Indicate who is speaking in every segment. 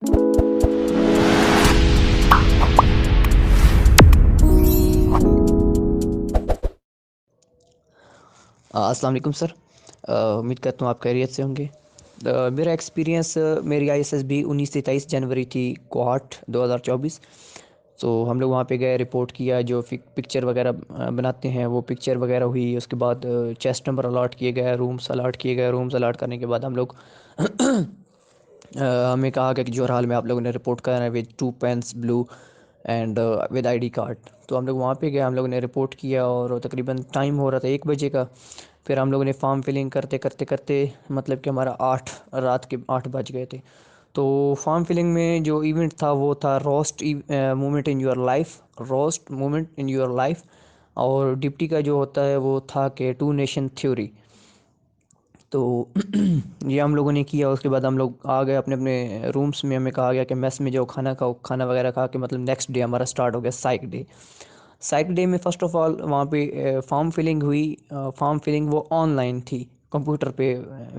Speaker 1: السلام علیکم سر، امید کرتا ہوں آپ خیریت سے ہوں گے۔ میرا ایکسپیرینس، میری ISSB 19 سے 23 جنوری تھی، کوہاٹ 2024۔ تو ہم لوگ وہاں پہ گئے، رپورٹ کیا، جو پکچر وغیرہ بناتے ہیں وہ پکچر وغیرہ ہوئی۔ اس کے بعد چیسٹ نمبر الاٹ کیے گئے، رومس الاٹ کیے گئے۔ رومس الاٹ کرنے کے بعد ہم لوگ ہمیں کہا گیا کہ جوہر میں آپ لوگوں نے رپورٹ کرنا ہے with 2 pens blue and with ID card. تو ہم لوگ وہاں پہ گئے، ہم لوگوں نے رپورٹ کیا اور تقریباً ٹائم ہو رہا تھا 1 بجے کا۔ پھر ہم لوگوں نے فارم فلنگ کرتے کرتے کرتے مطلب کہ ہمارا رات کے 8 بج گئے تھے۔ تو فارم فلنگ میں جو ایونٹ تھا وہ تھا roast moment in your life, roast moment in your life. اور ڈپٹی کا جو ہوتا ہے وہ تھا کہ 2 نیشن تھیوری۔ تو یہ ہم لوگوں نے کیا۔ اس کے بعد ہم لوگ آ گئے اپنے اپنے رومس میں۔ ہمیں کہا گیا کہ میس میں جو کھانا کھاؤ، کھانا وغیرہ کھا کے مطلب نیکسٹ ڈے ہمارا سٹارٹ ہو گیا سائیک ڈے۔ سائیک ڈے میں فرسٹ آف آل وہاں پہ فارم فلنگ ہوئی۔ فارم فلنگ وہ آن لائن تھی، کمپیوٹر پہ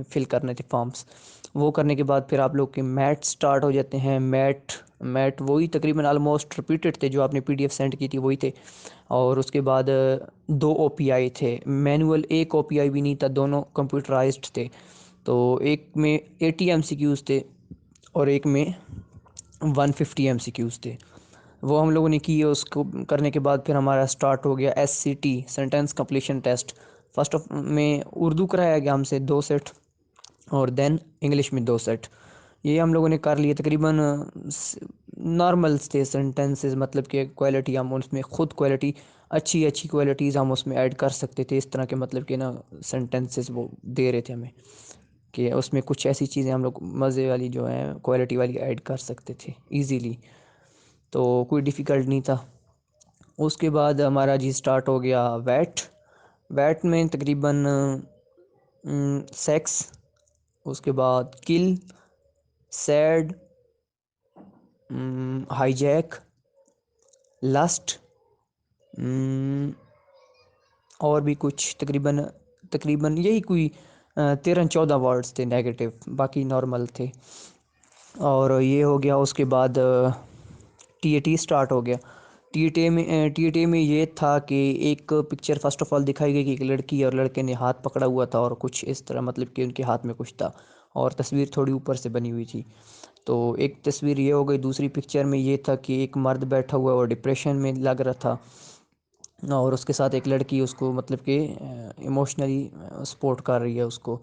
Speaker 1: فل کرنے تھے فارمس۔ وہ کرنے کے بعد پھر آپ لوگ کے میٹ سٹارٹ ہو جاتے ہیں۔ میٹ وہی تقریباً آلموسٹ ریپیٹڈ تھے، جو آپ نے PDF سینڈ کی تھی وہی تھے۔ اور اس کے بعد 2 OPI تھے، مینول ایک OPI بھی نہیں تھا، دونوں کمپیوٹرائزڈ تھے۔ تو ایک میں 80 MCQs تھے اور ایک میں 150 MCQs تھے۔ وہ ہم لوگوں نے کی۔ اس کو کرنے کے بعد پھر ہمارا سٹارٹ ہو گیا SCT، sentence completion test. First of میں اردو کرایا گیا ہم سے 2 سیٹ، اور دین انگلش میں 2 سیٹ۔ یہ ہم لوگوں نے کر لیے۔ تقریباً نارملس تھے سینٹینسز، مطلب کہ کوالٹی ہم اس میں خود کوالٹی اچھی کوالٹیز ہم اس میں ایڈ کر سکتے تھے، اس طرح کے مطلب کہ نا سینٹینسز وہ دے رہے تھے ہمیں کہ اس میں کچھ ایسی چیزیں ہم لوگ مزے والی جو ہیں کوالٹی والی ایڈ کر سکتے تھے ایزیلی۔ تو کوئی ڈیفیکلٹ نہیں تھا۔ اس کے بعد ہمارا جی سٹارٹ ہو گیا ویٹ میں تقریباً سیکس، اس کے بعد کل، سیڈ، ہائی جیک، لسٹ، اور بھی کچھ تقریباً یہی کوئی 13-14 ورڈز تھے نیگیٹو، باقی نارمل تھے۔ اور یہ ہو گیا۔ اس کے بعد TAT سٹارٹ ہو گیا۔ TAT میں یہ تھا کہ ایک پکچر فرسٹ آف آل دکھائی گئی کہ ایک لڑکی اور لڑکے نے ہاتھ پکڑا ہوا تھا اور کچھ اس طرح، مطلب کہ ان کے ہاتھ میں کچھ تھا، اور تصویر تھوڑی اوپر سے بنی ہوئی تھی۔ تو ایک تصویر یہ ہو گئی۔ دوسری پکچر میں یہ تھا کہ ایک مرد بیٹھا ہوا اور ڈپریشن میں لگ رہا تھا، اور اس کے ساتھ ایک لڑکی اس کو مطلب کہ ایموشنلی سپورٹ کر رہی ہے اس کو۔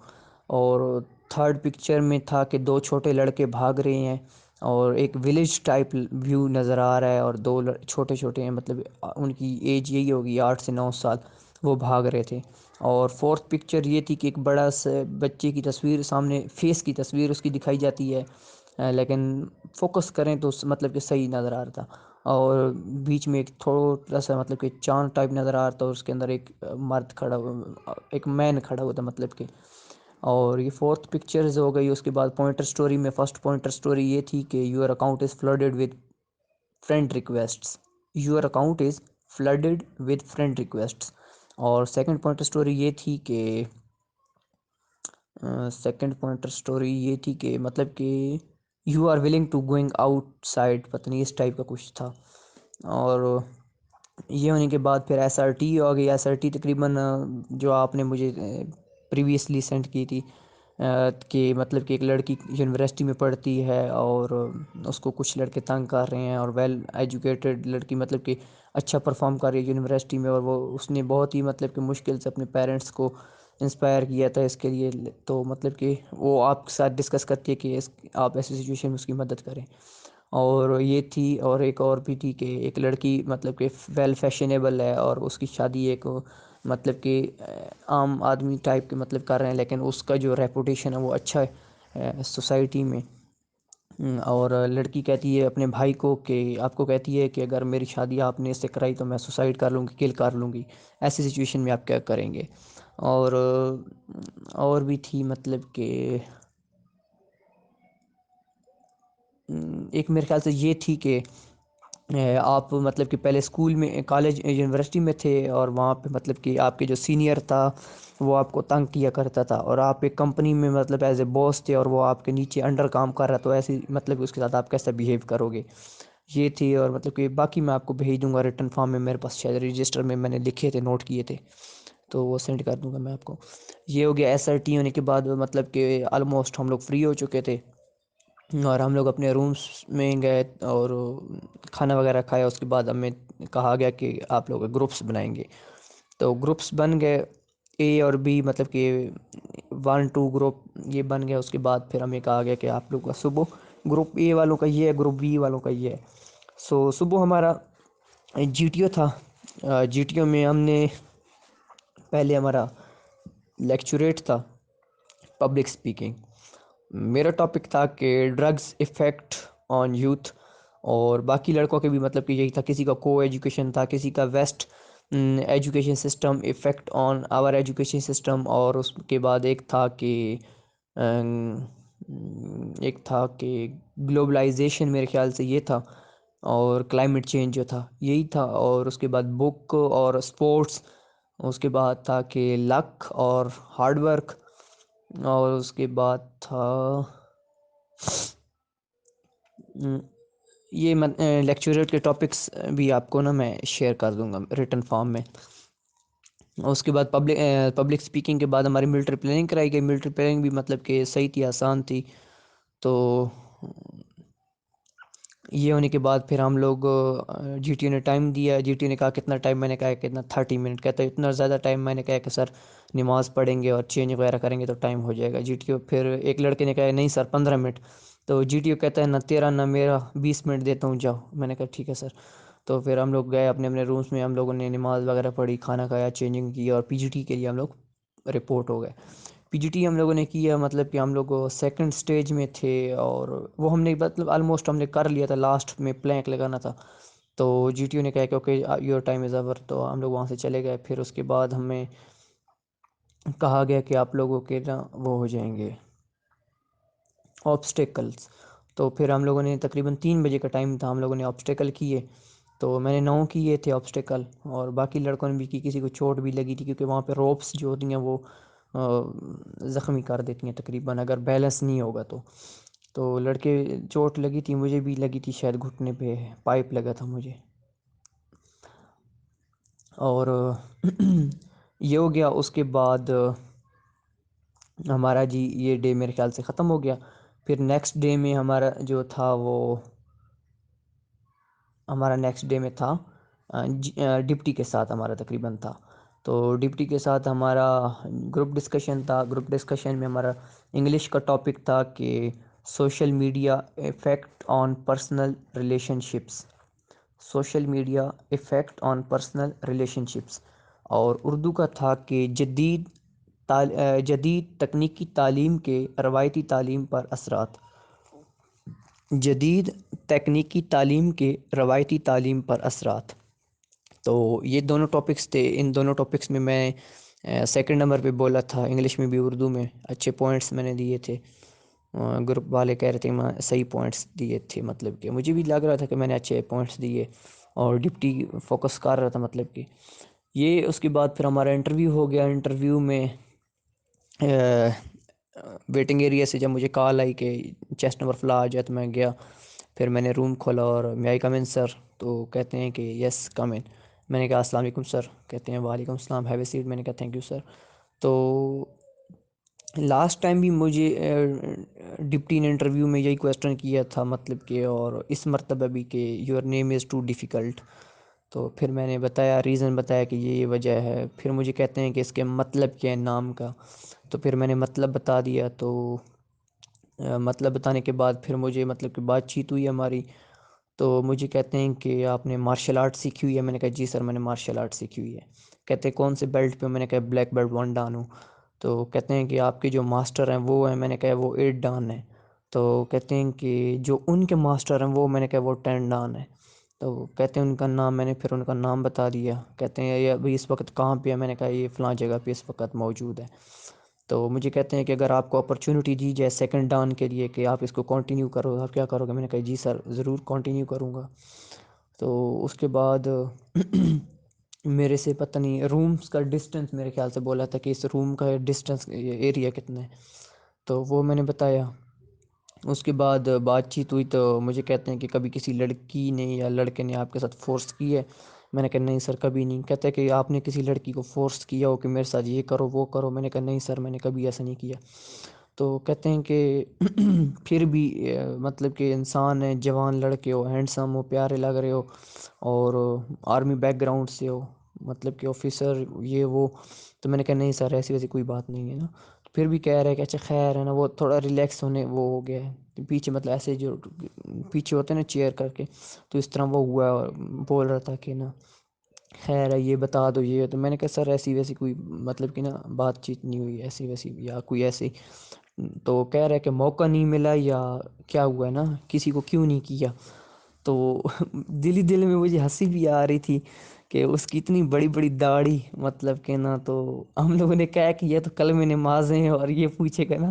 Speaker 1: اور تھرڈ پکچر میں تھا کہ 2 چھوٹے لڑکے بھاگ رہے ہیں، اور ایک ولیج ٹائپ ویو نظر آ رہا ہے، اور 2 چھوٹے ہیں، مطلب ان کی ایج یہی ہوگی 8 سے 9 سال، وہ بھاگ رہے تھے۔ اور فورتھ پکچر یہ تھی کہ ایک بڑا سا بچے کی تصویر سامنے، فیس کی تصویر اس کی دکھائی جاتی ہے، لیکن فوکس کریں تو مطلب کہ صحیح نظر آ رہا تھا۔ اور بیچ میں ایک تھوڑا سا مطلب کہ چاند ٹائپ نظر آ رہا تھا، اور اس کے اندر ایک مرد کھڑا ہوا، ایک مین کھڑا ہوا تھا مطلب کہ۔ اور یہ فورتھ پکچرز ہو گئی۔ اس کے بعد پوائنٹر سٹوری میں فرسٹ پوائنٹر سٹوری یہ تھی کہ your account is flooded with friend requests, your account is flooded with friend requests. اور سیکنڈ پوائنٹر سٹوری یہ تھی کہ مطلب کہ you are willing to going outside, پتہ نہیں اس ٹائپ کا کچھ تھا۔ اور یہ ہونے کے بعد پھر SRT آ گئی۔ SRT تقریباً جو آپ نے مجھے پریویسلی سینڈ کی تھی، کہ مطلب کہ ایک لڑکی یونیورسٹی میں پڑھتی ہے اور اس کو کچھ لڑکے تنگ کر رہے ہیں، اور ویل ایجوکیٹڈ لڑکی مطلب کہ اچھا پرفارم کر رہی ہے یونیورسٹی میں، اور اس نے بہت ہی مطلب کہ مشکل سے اپنے پیرنٹس کو انسپائر کیا تھا اس کے لیے۔ تو مطلب کہ وہ آپ کے ساتھ ڈسکس کرتی ہے کہ آپ ایسی سچویشن میں اس کی مدد کریں۔ اور یہ تھی، اور ایک اور بھی تھی کہ ایک لڑکی مطلب کہ ویل فیشنیبل ہے، اور اس کی شادی ایک مطلب کہ عام آدمی ٹائپ کے مطلب کر رہے ہیں، لیکن اس کا جو ریپوٹیشن ہے وہ اچھا ہے سوسائٹی میں۔ اور لڑکی کہتی ہے اپنے بھائی کو کہ آپ کو کہتی ہے کہ اگر میری شادی آپ نے اس سے کرائی تو میں سوسائڈ کر لوں گی، کل کر لوں گی، ایسی سچویشن میں آپ کیا کریں گے۔ اور بھی تھی مطلب کہ ایک میرے خیال سے یہ تھی کہ آپ مطلب کہ پہلے اسکول میں کالج یونیورسٹی میں تھے اور وہاں پہ مطلب کہ آپ کے جو سینئر تھا وہ آپ کو تنگ کیا کرتا تھا، اور آپ ایک کمپنی میں مطلب ایز اے باس تھے اور وہ آپ کے نیچے انڈر کام کر رہا، تو ایسی مطلب اس کے ساتھ آپ کیسا بیہیو کرو گے، یہ تھی۔ اور مطلب کہ باقی میں آپ کو بھیج دوں گا ریٹن فارم میں، میرے پاس شاید رجسٹر میں میں نے لکھے تھے، نوٹ کیے تھے، تو وہ سینڈ کر دوں گا میں آپ کو۔ یہ ہو گیا ایس آر ٹی ہونے کے بعد، مطلب کہ آلموسٹ ہم لوگ فری ہو چکے تھے اور ہم لوگ اپنے رومس میں گئے اور کھانا وغیرہ کھایا۔ اس کے بعد ہمیں کہا گیا کہ آپ لوگ گروپس بنائیں گے، تو گروپس بن گئے، اے اور بی، مطلب کہ 1 2 گروپ یہ بن گیا۔ اس کے بعد پھر ہمیں کہا گیا کہ آپ لوگ کا صبح گروپ اے والوں کا یہ ہے، گروپ بی والوں کا یہ ہے۔ صبح ہمارا جی ٹی او تھا۔ جی ٹی او میں ہم نے پہلے ہمارا لیکچوریٹ تھا پبلک سپیکنگ۔ میرا ٹاپک تھا کہ ڈرگز افیکٹ آن یوتھ، اور باقی لڑکوں کے بھی مطلب کہ یہی تھا، کسی کا کو ایجوکیشن تھا، کسی کا west education system effect on our education system, اور اس کے بعد ایک تھا کہ گلوبلائزیشن، میرے خیال سے یہ تھا، اور کلائمیٹ چینج جو تھا یہی تھا، اور اس کے بعد بک اور سپورٹس، اس کے بعد تھا کہ لک اور ہارڈ ورک، اور اس کے بعد تھا یہ لیکچریٹ کے ٹاپکس بھی آپ کو نا میں شیئر کر دوں گا ریٹن فارم میں۔ اس کے بعد پبلک سپیکنگ کے بعد ہماری ملٹری پلاننگ کرائی گئی۔ ملٹری پلاننگ بھی مطلب کہ صحیح تھی، آسان تھی۔ تو یہ ہونے کے بعد پھر ہم لوگ جی ٹی او نے ٹائم دیا، جی ٹی او نے کہا کتنا ٹائم، میں نے کہا کتنا 30 منٹ، کہتا ہے اتنا زیادہ ٹائم، میں نے کہا کہ سر نماز پڑھیں گے اور چینج وغیرہ کریں گے تو ٹائم ہو جائے گا۔ جی ٹی او پھر ایک لڑکے نے کہا نہیں سر 15 منٹ، تو جی ٹی او کہتا ہے نہ تیرا نہ میرا، 20 منٹ دیتا ہوں جاؤ۔ میں نے کہا ٹھیک ہے سر۔ تو پھر ہم لوگ گئے اپنے اپنے رومس میں، ہم لوگوں نے نماز وغیرہ پڑھی، کھانا کھایا، چینجنگ کی، اور پی جی ٹی کے لیے ہم لوگ رپورٹ ہو گئے۔ پی جی ٹی ہم لوگوں نے کیا، مطلب کہ ہم لوگ سیکنڈ سٹیج میں تھے، اور وہ ہم نے مطلب آلموسٹ ہم نے کر لیا تھا، لاسٹ میں پلینک لگانا تھا۔ تو جی ٹی او نے کہا کہ okay your time is over, تو ہم لوگ وہاں سے چلے گئے۔ پھر اس کے بعد ہمیں کہا گیا کہ آپ لوگوں کے نا وہ ہو جائیں گے آبسٹیکلس، تو پھر ہم لوگوں نے تقریباً 3 بجے کا ٹائم تھا، ہم لوگوں نے آبسٹیکل کیے، تو میں نے 9 کیے تھے آبسٹیکل، اور باقی لڑکوں نے بھی کی، کسی کو چوٹ بھی لگی تھی، کیونکہ وہاں پہ روپس جو ہوتی ہیں وہ زخمی کر دیتی ہیں تقریباً اگر بیلنس نہیں ہوگا تو لڑکے چوٹ لگی تھی، مجھے بھی لگی تھی، شاید گھٹنے پہ پائپ لگا تھا مجھے۔ اور یہ ہو گیا۔ اس کے بعد ہمارا جی یہ ڈے میرے خیال سے ختم ہو گیا۔ پھر نیکسٹ ڈے میں ہمارا جو تھا وہ ہمارا نیکسٹ ڈے میں تھا ڈپٹی کے ساتھ ہمارا تقریباً تھا، تو ڈپٹی کے ساتھ ہمارا گروپ ڈسکشن تھا۔ گروپ ڈسکشن میں ہمارا انگلش کا ٹاپک تھا کہ social media effect on personal relationships, social media effect on personal relationships, اور اردو کا تھا کہ جدید تکنیکی تعلیم کے روایتی تعلیم پر اثرات، جدید تکنیکی تعلیم کے روایتی تعلیم پر اثرات۔ تو یہ دونوں ٹاپکس تھے، ان دونوں ٹاپکس میں میں سیکنڈ نمبر پہ بولا تھا، انگلش میں بھی اردو میں اچھے پوائنٹس میں نے دیے تھے۔ گروپ والے کہہ رہے تھے میں صحیح پوائنٹس دیے تھے، مطلب کہ مجھے بھی لگ رہا تھا کہ میں نے اچھے پوائنٹس دیے، اور ڈپٹی فوکس کر رہا تھا، مطلب کہ یہ۔ اس کے بعد پھر ہمارا انٹرویو ہو گیا۔ انٹرویو میں ویٹنگ ایریا سے جب مجھے کال آئی کہ چیسٹ نمبر فلا آ جائے، تو میں گیا، پھر میں نے روم کھولا اور میں آئی کم ان سر، تو کہتے ہیں کہ یس کم ان۔ میں نے کہا السلام علیکم سر، کہتے ہیں وعلیکم السلام، ہیو اے سیٹ۔ میں نے کہا تھینک یو سر۔ تو لاسٹ ٹائم بھی مجھے ڈپٹی نے انٹرویو میں یہی کویسچن کیا تھا، مطلب کہ اور اس مرتبہ بھی کہ your name is too difficult, تو پھر میں نے بتایا، ریزن بتایا کہ یہ وجہ ہے۔ پھر مجھے کہتے ہیں کہ اس کے مطلب کیا ہے نام کا، تو پھر میں نے مطلب بتا دیا۔ تو مطلب بتانے کے بعد پھر مجھے مطلب کہ بات چیت ہوئی ہماری، تو مجھے کہتے ہیں کہ آپ نے مارشل آرٹ سیکھی ہوئی ہے؟ میں نے کہا جی سر میں نے مارشل آرٹ سیکھی ہوئی ہے۔ کہتے ہیں کون سے بیلٹ پہ؟ میں نے کہا بلیک بیلٹ 1 ڈان ہوں۔ تو کہتے ہیں کہ آپ کے جو ماسٹر ہیں وہ ہیں؟ میں نے کہا وہ 8 ڈان ہیں۔ تو کہتے ہیں کہ جو ان کے ماسٹر ہیں وہ؟ میں نے کہا وہ 10 ڈان ہیں۔ تو کہتے ہیں ان کا نام؟ میں نے پھر ان کا نام بتا دیا۔ کہتے ہیں یہ ابھی اس وقت کہاں پہ ہے؟ میں نے کہا یہ فلاں جگہ پہ اس وقت موجود ہے۔ تو مجھے کہتے ہیں کہ اگر آپ کو اپرچونٹی دی جائے سیکنڈ ڈان کے لیے کہ آپ اس کو کنٹینیو کرو، آپ کیا کرو گے؟ میں نے کہا جی سر ضرور کنٹینیو کروں گا۔ تو اس کے بعد میرے سے پتہ نہیں رومز کا ڈسٹنس میرے خیال سے بولا تھا کہ اس روم کا ڈسٹنس ایریا کتنا ہے، تو وہ میں نے بتایا۔ اس کے بعد بات چیت ہوئی تو مجھے کہتے ہیں کہ کبھی کسی لڑکی نے یا لڑکے نے آپ کے ساتھ فورس کی ہے؟ میں نے کہا نہیں سر کبھی نہیں۔ کہتا ہے کہ آپ نے کسی لڑکی کو فورس کیا ہو کہ میرے ساتھ یہ کرو وہ کرو؟ میں نے کہا نہیں سر میں نے کبھی ایسا نہیں کیا۔ تو کہتے ہیں کہ پھر بھی مطلب کہ انسان ہے، جوان لڑکے ہو، ہینڈسم ہو، پیارے لگ رہے ہو، اور آرمی بیک گراؤنڈ سے ہو، مطلب کہ آفیسر یہ وہ۔ تو میں نے کہا نہیں سر ایسی ویسی کوئی بات نہیں ہے نا۔ پھر بھی کہہ رہا ہے کہ اچھا خیر ہے نا، وہ تھوڑا ریلیکس ہونے وہ ہو گیا ہے پیچھے، مطلب ایسے جو پیچھے ہوتے ہیں نا چیئر کر کے، تو اس طرح وہ ہوا ہے، اور بول رہا تھا کہ نا خیر ہے یہ بتا دو یہ۔ تو میں نے کہا سر ایسی ویسی کوئی مطلب کہ نا بات چیت نہیں ہوئی ایسی ویسی یا کوئی ایسی۔ تو کہہ رہا ہے کہ موقع نہیں ملا یا کیا ہوا ہے نا، کسی کو کیوں نہیں کیا؟ تو دل ہی دل میں مجھے ہنسی بھی آ رہی تھی کہ اس کی اتنی بڑی بڑی داڑھی، مطلب کہ نا، تو ہم لوگوں نے کہا کہ یہ تو کل میں نمازیں ہیں اور یہ پوچھے گا نا۔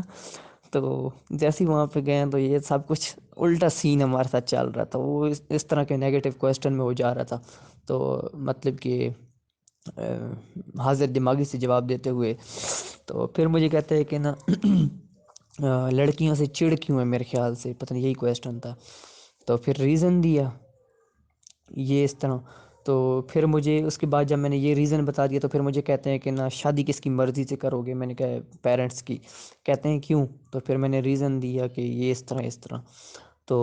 Speaker 1: تو جیسے ہی وہاں پہ گئے تو یہ سب کچھ الٹا سین ہمارے ساتھ چل رہا تھا، وہ اس طرح کے نیگیٹو کویسچن میں وہ جا رہا تھا۔ تو مطلب کہ حاضر دماغی سے جواب دیتے ہوئے، تو پھر مجھے کہتے ہیں کہ نا لڑکیوں سے چڑ کیوں ہے، میرے خیال سے پتہ نہیں یہی کویسچن تھا۔ تو پھر ریزن دیا یہ اس طرح۔ تو پھر مجھے اس کے بعد جب میں نے یہ ریزن بتا دیا تو پھر مجھے کہتے ہیں کہ نا شادی کس کی مرضی سے کرو گے؟ میں نے کہا پیرنٹس کی۔ کہتے ہیں کیوں؟ تو پھر میں نے ریزن دیا کہ یہ اس طرح اس طرح۔ تو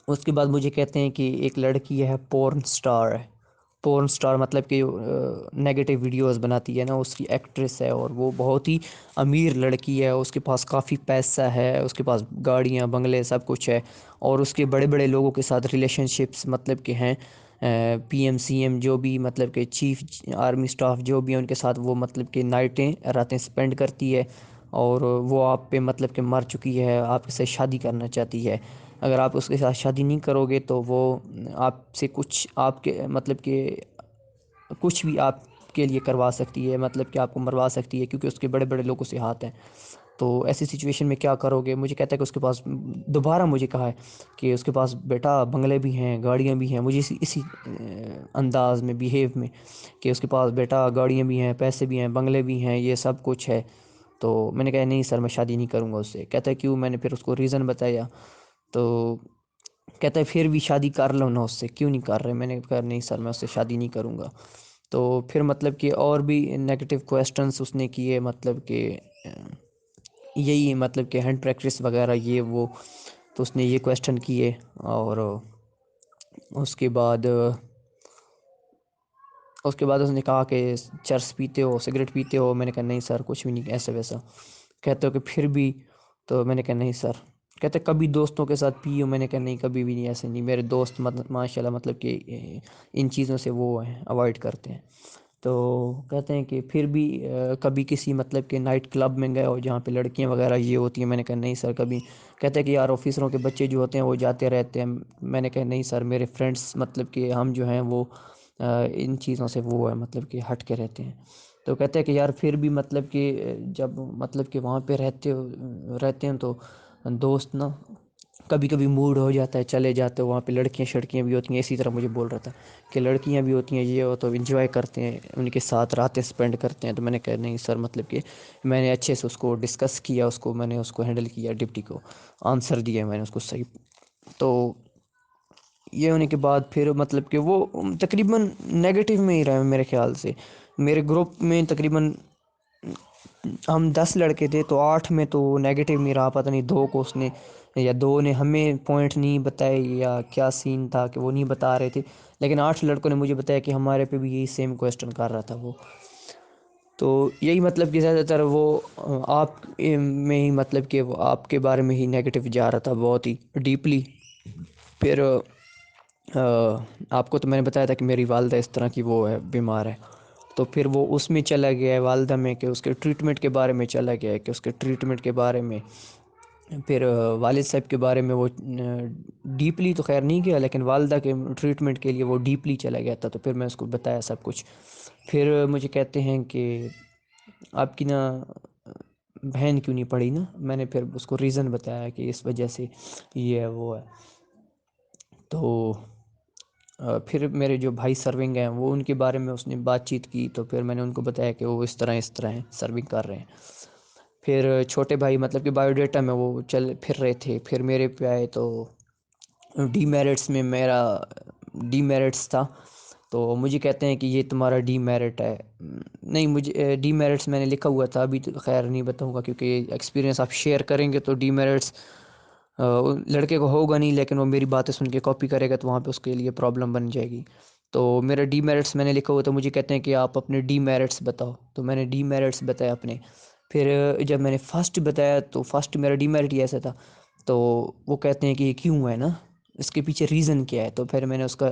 Speaker 1: اس کے بعد مجھے کہتے ہیں کہ ایک لڑکی ہے پورن سٹار ہے، پورن سٹار مطلب کہ نیگیٹو ویڈیوز بناتی ہے نا، اس کی ایکٹریس ہے، اور وہ بہت ہی امیر لڑکی ہے، اس کے پاس کافی پیسہ ہے، اس کے پاس گاڑیاں بنگلے سب کچھ ہے، اور اس کے بڑے بڑے لوگوں کے ساتھ ریلیشن شپس مطلب کہ ہیں، پی ایم سی ایم جو بھی مطلب کہ چیف آرمی سٹاف جو بھی ہیں ان کے ساتھ وہ مطلب کہ نائٹیں راتیں سپینڈ کرتی ہے، اور وہ آپ پہ مطلب کہ مر چکی ہے، آپ سے شادی کرنا چاہتی ہے۔ اگر آپ اس کے ساتھ شادی نہیں کرو گے تو وہ آپ سے کچھ آپ کے مطلب کہ کچھ بھی آپ کے لیے کروا سکتی ہے، مطلب کہ آپ کو مروا سکتی ہے، کیونکہ اس کے بڑے بڑے لوگوں سے ہاتھ ہیں۔ تو ایسی سچویشن میں کیا کرو گے؟ مجھے کہتا ہے کہ اس کے پاس دوبارہ مجھے کہا ہے کہ اس کے پاس بیٹا بنگلے بھی ہیں گاڑیاں بھی ہیں، مجھے اسی انداز میں بیہیو میں کہ اس کے پاس بیٹا گاڑیاں بھی ہیں، پیسے بھی ہیں، بنگلے بھی ہیں، یہ سب کچھ ہے۔ تو میں نے کہا نہیں سر میں شادی نہیں کروں گا اس سے۔ کہتا ہے کیوں؟ میں نے پھر اس کو ریزن بتایا، تو کہتا ہے پھر بھی شادی کر لو نا اس سے، کیوں نہیں کر رہے؟ میں نے کہا نہیں سر میں اس سے شادی نہیں کروں گا۔ تو پھر مطلب کہ اور بھی نیگیٹو کویسچنس اس نے کیے، مطلب کہ یہی مطلب کہ ہینڈ پریکٹس وغیرہ یہ وہ، تو اس نے یہ کویسچن کیے۔ اور اس کے بعد اس نے کہا کہ چرس پیتے ہو، سگریٹ پیتے ہو؟ میں نے کہا نہیں سر کچھ بھی نہیں ایسا ویسا۔ کہتے ہو کہ پھر بھی؟ تو میں نے کہا نہیں سر۔ کہتے کبھی دوستوں کے ساتھ پی ہو؟ میں نے کہا نہیں کبھی بھی نہیں، ایسے نہیں، میرے دوست ماشاء اللہ مطلب کہ ان چیزوں سے وہ ہیں اوائڈ کرتے ہیں۔ تو کہتے ہیں کہ پھر بھی کبھی کسی مطلب کہ نائٹ کلب میں گئے ہو جہاں پہ لڑکیاں وغیرہ یہ ہوتی ہیں؟ میں نے کہا نہیں سر کبھی۔ کہتے ہیں کہ یار آفیسروں کے بچے جو ہوتے ہیں وہ جاتے رہتے ہیں۔ میں نے کہا نہیں سر میرے فرینڈس مطلب کہ ہم جو ہیں وہ ان چیزوں سے وہ ہے مطلب کہ ہٹ کے رہتے ہیں۔ تو کہتے ہیں کہ یار پھر بھی مطلب کہ جب مطلب کہ وہاں پہ رہتے ہیں تو دوست نا کبھی کبھی موڈ ہو جاتا ہے چلے جاتے ہیں وہاں پہ، لڑکیاں شڑکیاں بھی ہوتی ہیں، اسی طرح مجھے بول رہا تھا کہ لڑکیاں بھی ہوتی ہیں یہ ہو تو انجوائے کرتے ہیں، ان کے ساتھ راتیں سپینڈ کرتے ہیں۔ تو میں نے کہا نہیں سر مطلب کہ میں نے اچھے سے اس کو ڈسکس کیا، اس کو میں نے اس کو ہینڈل کیا، ڈپٹی کو آنسر دیا میں نے اس کو صحیح۔ تو یہ ہونے کے بعد پھر مطلب کہ وہ تقریباً نیگیٹو میں ہی رہا میرے خیال سے۔ میرے گروپ میں تقریباً ہم 10 لڑکے تھے تو 8 میں تو نیگیٹو میں رہا، پتہ نہیں 2 کو اس نے یا 2 نے ہمیں پوائنٹ نہیں بتائے یا کیا سین تھا کہ وہ نہیں بتا رہے تھے، لیکن 8 لڑکوں نے مجھے بتایا کہ ہمارے پہ بھی یہی سیم کویسچن کر رہا تھا وہ۔ تو یہی مطلب کہ زیادہ تر وہ آپ میں ہی مطلب کہ وہ آپ کے بارے میں ہی نیگیٹو جا رہا تھا بہت ہی ڈیپلی۔ پھر آپ کو تو میں نے بتایا تھا کہ میری والدہ اس طرح کی وہ ہے بیمار ہے، تو پھر وہ اس میں چلا گیا ہے والدہ میں کہ اس کے ٹریٹمنٹ کے بارے میں چلا گیا ہے کہ اس کے ٹریٹمنٹ کے بارے میں۔ پھر والد صاحب کے بارے میں وہ ڈیپلی تو خیر نہیں گیا، لیکن والدہ کے ٹریٹمنٹ کے لیے وہ ڈیپلی چلا گیا تھا، تو پھر میں اس کو بتایا سب کچھ۔ پھر مجھے کہتے ہیں کہ آپ کی نا بہن کیوں نہیں پڑھی نا؟ میں نے پھر اس کو ریزن بتایا کہ اس وجہ سے یہ ہے وہ ہے۔ تو پھر میرے جو بھائی سرونگ ہیں وہ ان کے بارے میں اس نے بات چیت کی، تو پھر میں نے ان کو بتایا کہ وہ اس طرح ہیں، سرونگ کر رہے ہیں۔ پھر چھوٹے بھائی مطلب کہ بایو ڈیٹا میں وہ چل پھر رہے تھے، پھر میرے پہ آئے تو ڈی میرٹس میں میرا ڈی میرٹس تھا، تو مجھے کہتے ہیں کہ یہ تمہارا ڈی میرٹ ہے۔ نہیں، مجھے ڈی میرٹس میں نے لکھا ہوا تھا، ابھی تو خیر نہیں بتاؤں گا کیونکہ ایکسپیرینس آپ شیئر کریں گے تو ڈی میرٹس لڑکے کو ہوگا نہیں، لیکن وہ میری باتیں سن کے کاپی کرے گا تو وہاں پہ اس کے لیے پرابلم بن جائے گی۔ تو میرا ڈی میرٹس میں نے لکھا ہوا، تو مجھے کہتے ہیں کہ آپ اپنے ڈی میرٹس بتاؤ، تو میں نے ڈی میرٹس بتایا اپنے۔ پھر جب میں نے فرسٹ بتایا تو فرسٹ میرا ڈی میرٹ ہی ایسا تھا، تو وہ کہتے ہیں کہ یہ کیوں ہے نا، اس کے پیچھے ریزن کیا ہے؟ تو پھر میں نے اس کا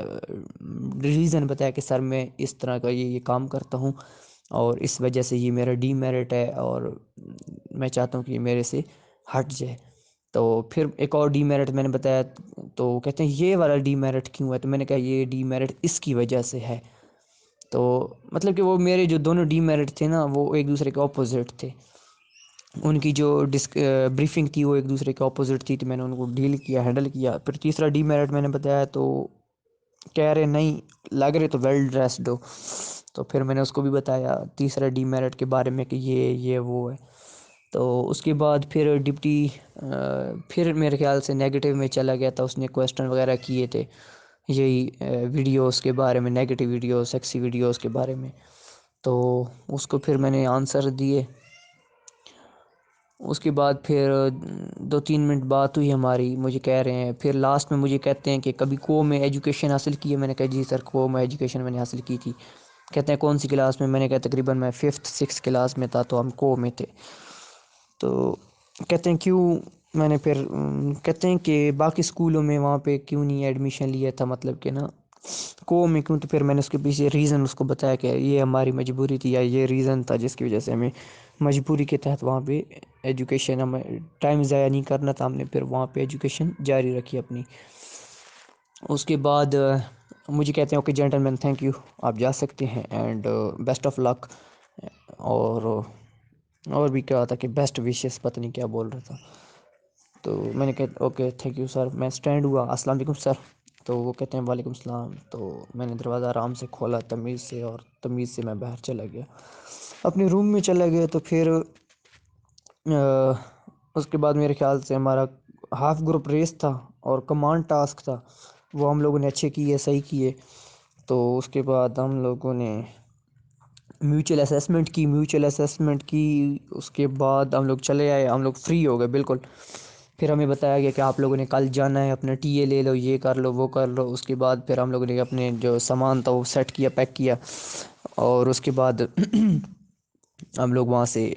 Speaker 1: ریزن بتایا کہ سر میں اس طرح کا یہ کام کرتا ہوں اور اس وجہ سے یہ میرا ڈی میرٹ ہے اور میں چاہتا ہوں کہ یہ میرے سے ہٹ جائے۔ تو پھر ایک اور ڈی میرٹ میں نے بتایا، تو وہ کہتے ہیں یہ والا ڈی میرٹ کیوں ہے؟ تو میں نے کہا یہ ڈی میرٹ اس کی وجہ سے ہے۔ تو مطلب کہ وہ میرے جو دونوں ڈی میرٹ تھے نا وہ ایک دوسرے کے اپوزٹ تھے، ان کی جو بریفنگ تھی وہ ایک دوسرے کے اپوزٹ تھی، تو میں نے ان کو ڈیل کیا، ہینڈل کیا۔ پھر تیسرا ڈی میرٹ میں نے بتایا تو کہہ رہے نہیں لگ رہے تو ویل ڈریسڈ ہو، تو پھر میں نے اس کو بھی بتایا تیسرا ڈی میرٹ کے بارے میں کہ یہ وہ ہے۔ تو اس کے بعد پھر ڈپٹی پھر میرے خیال سے نیگیٹو میں چلا گیا تھا، اس نے کویسچن وغیرہ کیے تھے یہی ویڈیوز کے بارے میں، نیگیٹو ویڈیوز، سیکسی ویڈیوز کے بارے میں، تو اس کو پھر میں نے آنسر دیے۔ اس کے بعد پھر 2-3 منٹ بات ہوئی ہماری، مجھے کہہ رہے ہیں پھر لاسٹ میں مجھے کہتے ہیں کہ کبھی کو میں ایجوکیشن حاصل کی ہے؟ میں نے کہا جی سر کو میں ایجوکیشن میں نے حاصل کی تھی۔ کہتے ہیں کون سی کلاس میں؟ میں نے کہا تقریباً میں 5th-6th کلاس میں تھا، تو ہم کو میں تھے۔ تو کہتے ہیں کیوں؟ میں نے پھر کہتے ہیں کہ باقی اسکولوں میں وہاں پہ کیوں نہیں ایڈمیشن لیا تھا، مطلب کہ نا کو میں کیوں؟ تو پھر میں نے اس کے پیچھے ریزن اس کو بتایا کہ یہ ہماری مجبوری تھی یا یہ ریزن تھا جس کی وجہ سے ہمیں مجبوری کے تحت وہاں پہ ایجوکیشن، ہمیں ٹائم ضائع نہیں کرنا تھا، ہم نے پھر وہاں پہ ایجوکیشن جاری رکھی اپنی۔ اس کے بعد مجھے کہتے ہیں okay gentleman thank you, آپ جا سکتے ہیں اینڈ بیسٹ آف لک، اور بھی کہا تھا کہ بیسٹ وشیز، پتہ نہیں کیا بول رہا تھا۔ تو میں نے کہا اوکے تھینک یو سر، میں اسٹینڈ ہوا، السلام علیکم سر، تو وہ کہتے ہیں وعلیکم السلام، تو میں نے دروازہ آرام سے کھولا تمیز سے، اور تمیز سے میں باہر چلا گیا، اپنے روم میں چلا گیا۔ تو پھر اس کے بعد میرے خیال سے ہمارا ہاف گروپ ریس تھا اور کمانڈ ٹاسک تھا، وہ ہم لوگوں نے اچھے کیے، صحیح کیے۔ تو اس کے بعد ہم لوگوں نے میوچل اسیسمنٹ کی، اس کے بعد ہم لوگ چلے آئے، ہم لوگ فری ہو گئے بالکل۔ پھر ہمیں بتایا گیا کہ آپ لوگوں نے کل جانا ہے، اپنا ٹی اے لے لو، یہ کر لو وہ کر لو۔ اس کے بعد پھر ہم لوگوں نے اپنے جو سامان تھا وہ سیٹ کیا، پیک کیا، اور اس کے بعد ہم لوگ وہاں سے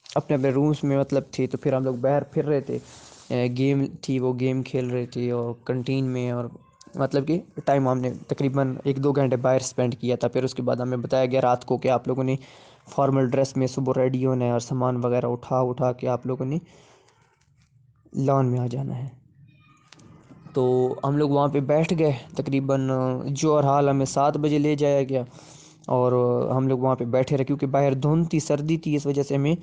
Speaker 1: اپنے اپنے رومس میں مطلب تھے، تو پھر ہم لوگ باہر پھر رہے تھے، گیم تھی وہ گیم کھیل رہے تھے اور کنٹین میں، اور مطلب کہ ٹائم ہم نے تقریباً 1-2 گھنٹے باہر اسپینڈ کیا تھا۔ پھر اس کے بعد ہمیں بتایا گیا رات کو کہ آپ لوگوں نے فارمل ڈریس میں صبح ریڈی ہونا ہے اور سامان وغیرہ اٹھا کے آپ لوگوں نے لان میں آ جانا ہے۔ تو ہم لوگ وہاں پہ بیٹھ گئے تقریباً، جو اور حال ہمیں 7 بجے لے جایا گیا، اور ہم لوگ وہاں پہ بیٹھے رہے کیونکہ باہر دھند تھی، سردی تھی، اس وجہ سے ہمیں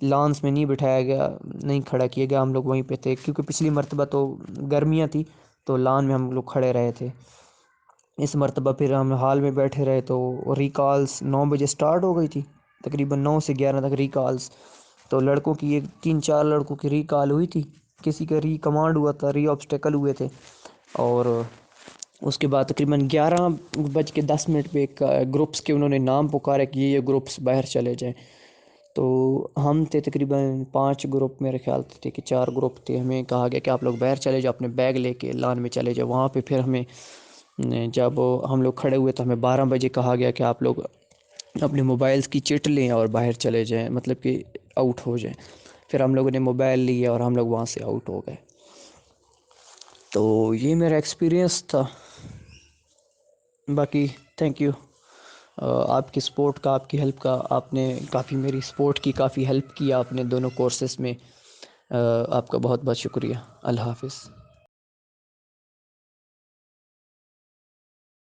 Speaker 1: لانس میں نہیں بٹھایا گیا، نہیں کھڑا کیا گیا، ہم لوگ وہیں پہ تھے کیونکہ پچھلی مرتبہ تو گرمیاں تھی تو لان میں ہم لوگ کھڑے رہے تھے۔ اس مرتبہ پھر ہم ہال میں بیٹھے رہے، تو ریکالز 9 بجے سٹارٹ ہو گئی تھی، تقریباً 9 سے 11 تک ریکالز، تو لڑکوں کی 3-4 لڑکوں کی ریکال ہوئی تھی، کسی کا ری کمانڈ ہوا تھا، ری آبسٹیکل ہوئے تھے، اور اس کے بعد تقریباً 11:10 پہ ایک گروپس کے انہوں نے نام پکارے کہ یہ گروپس باہر چلے جائیں۔ تو ہم تھے تقریباً 5 گروپ، میرے خیال تھے کہ 4 گروپ تھے، ہمیں کہا گیا کہ آپ لوگ باہر چلے جاؤ، اپنے بیگ لے کے لان میں چلے جاؤ۔ وہاں پہ پھر ہمیں جب ہم لوگ کھڑے ہوئے تو ہمیں 12 بجے کہا گیا کہ آپ لوگ اپنے موبائلز کی چٹ لیں اور باہر چلے جائیں، مطلب کہ آؤٹ ہو جائیں۔ پھر ہم لوگوں نے موبائل لیے اور ہم لوگ وہاں سے آؤٹ ہو گئے۔ تو یہ میرا ایکسپیرینس تھا، باقی تھینک یو آپ کی سپورٹ کا، آپ کی ہیلپ کا، آپ نے کافی میری سپورٹ کی، کافی ہیلپ کیا آپ نے دونوں کورسز میں، آپ کا بہت بہت شکریہ۔ اللہ حافظ۔